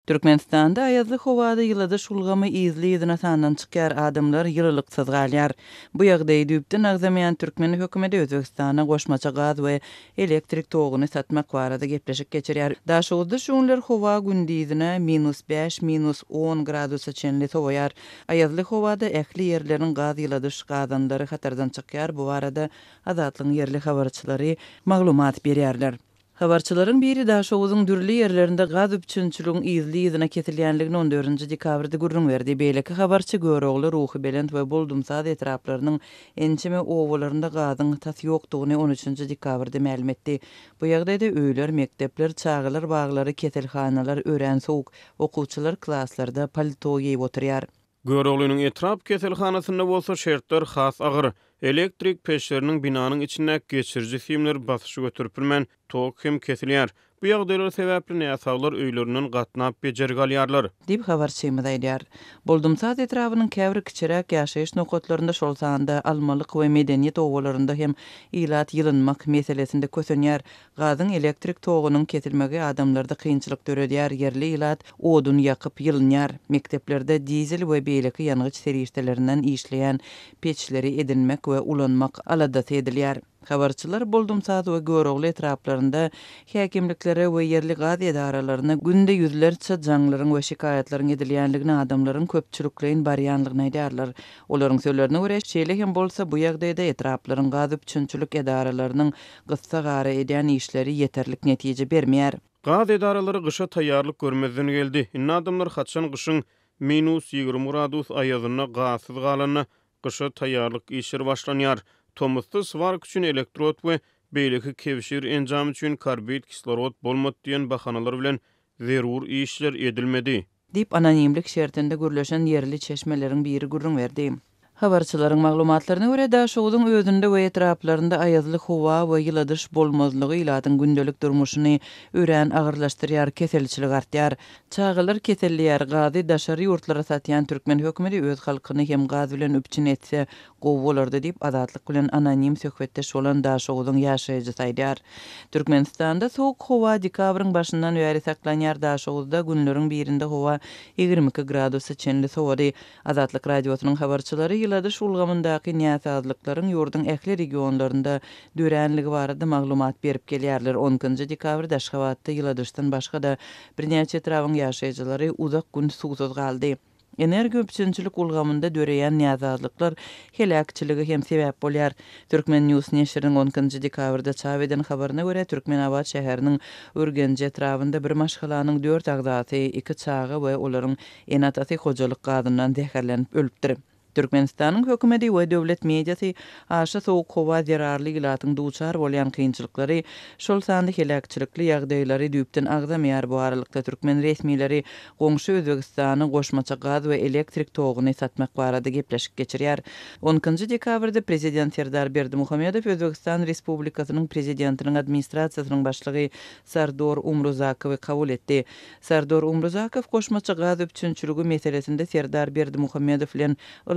Türkmenistanda ayazly howada ýylada şulgamy izli ýyzyna sandan çykýar adamlar ýylylyksız galýar. Bu ýagdaý düýpden agzamayan türkmen hökümeti Özbekistana goşmaça gaz we elektrik togyny satmak barada gepleşik geçirýär. Daşugda şunlar howa gündizine -5 -10 gradusa çenli sowaýar. Ayazly howada ähli ýerleriň gaz ýyladyş gazandary hatardan çykýar. Bu barada Azatlyň ýerli habarçylary maglumat berýärler. Habarçylaryň biri Daşowyň dürli ýerlerinde gaz üçünçülüğün izli ýyzyna kesilýänligini 14-nji dekabrda gurrun berdi. Beýleki habarçy Göreogly Ruhy Belend we Boldumsaz etraplarynyň ençeme owalarynda gazyň tasy ýokdugyny 13-nji dekabrda ma'lum etdi. Bu ýagdaýda öýler, mekdepler, çagylar, baglary, keselhanalar, ören sowuk, okuwçylar klasslarda palto giýip oturýar. Göreoglynyň etrap keselhanasynda bolsa şertler has agyr. Elektrik peşleriniň binanyň içinde geçirji simler basışı götürpülmän, tok hem kesilýär. Bu ýagdaýlar sebäpli näsawlar öýlerinden gatnap bejergalýarlar. Dip habarçymyz aýdýar. Boldumsaz etrawynyň käbir kiçirek ýaşaýyş nokatlarynda şol sanda almalyk we medeniýet owalarynda hem ilat ýylynmak meselesinde kösenýär. Gazyň elektrik togynyň kesilmegi adamlarda kynçylyk töredýär. Yerli ilat odun ýakyp ýylynýar. Mekteplerde dizel we beýleki ýanygyç serişdelerinden işleýän peçleri edinmek we ulanmak aladat edilýär. Habarçylar Boldumsaz we Göreogly etraplarynda häkimliklere we yerli gaz edaralaryna günde ýüzlerçe jaňlaryň we şikaýatlaryň edilýänligini adamlaryň köpçülikleýin barýanlygyny aýdarlar. Olaryň sözlerine görä, şeýle hem bolsa bu ýagdaýda etraplaryň gaz üçünçülük edaralarynyň gyssa gara edýän işleri ýeterlik netije bermeýär. Gaz edaralary gysha taýýarlyk görmezden geldi. Inne adamlar haçan gyşyň -20 gradus aýazyna gazsyz galanyna gysha taýýarlyk işleri başlanýar. Tomusty svark üçin elektrod we beýleki kevşir enjam üçin karbid kislorod bolmady diýen bahanalar bilen zerur işler edilmedi. Dip anonimlik şertinde gürleşen yerli çeşmeleriň biri gurrun berdi. Habarçylaryň maglumatlaryna görä Daşowyň özünde we etraplarynda ayazly howa we ýyladyş bolmazlygy ilatyň gündelik durmuşyny ören agyrlaşdyrýar, keselçilik artýar. Çagylar keselliýär, gazy daşary ýurtlara satýan türkmen hökümeti öz halkyny hem gaz bilen üpçün etse gowy bolardy diýip Azatlyk bilen anonim söhbetdeş bolan Daşowyň ýaşaýjysy aýdýar. Türkmenistanda sowuk howa dekabryň başyndan bäri saklanýar. Daşowda günleriň birinde howa 22 gradusa çenli sowady. Azatlyk radiosynyň habarçylary ýyladyş ulgamyndaky näsazlyklaryň ýurdun ähli regionlarynda döränligi barada maglumat berip gelýärler. 10-njy dekabrda Aşgabatda ýyladyşdan başga da birnäçe trawyň ýaşaýjylary uzak gün suwsuz galdy. Energi üçünçülük ulgamynda döreýän näsazlyklar helakçyligi hem sebäp bolýar. Türkmen News neşriniň 10-njy dekabrda çap eden habaryna görä Türkmenabad şäheriniň Örgenje etrawynda bir maşgalanyň 4 agzasy, 2 çagy we olaryň enatasy hojalyk gadyndan däherlenip ölüpdir. Türkmenistanyň hökümeti we döwlet mediasy aşa sowuk howa zararly ilatyň duçar bolýan kynçylyklary, şol sandy helakçylykly ýagdaýlary düýpden agzamaýar. Bu aralykda türkmen resmileri goňşy Özbegistany goşmaça gaz we elektrik togyny satmak barada gepleşik geçirýär. 10-njy dekabrda prezident Serdar Berdimuhammedow Özbegistan Respublikasynyň prezidentiniň administrasiýasynyň başlygy Sardor Umruzakowy kabul etdi. Sardor Umruzakow goşmaça gaz üçünçüligi meselesinde Serdar Berdimuhammedow bilen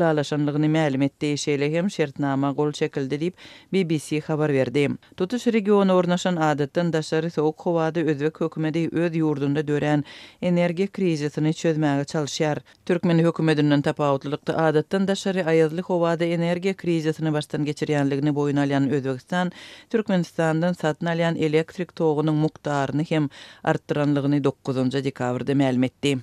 alaşanlygyny ma'lum etdi. Şeýle hem şertnama gol çekildi diýip BBC habar berdi. Tutuş regiony ornaşan adatdan daşary sowuk howada Özbek hökümeti öz ýurdunda dören energi krizisini çözmäge çalışýar. Türkmen hökümetinden tapawutlykda adatdan daşary ayazly howada energi krizisini başdan geçirýänligini boyuna alýan Özbegistan, Türkmenistandan satyn alýan elektrik togynyň mukdaryny hem artdyranlygyny 9-njy dekabrda ma'lum etdi.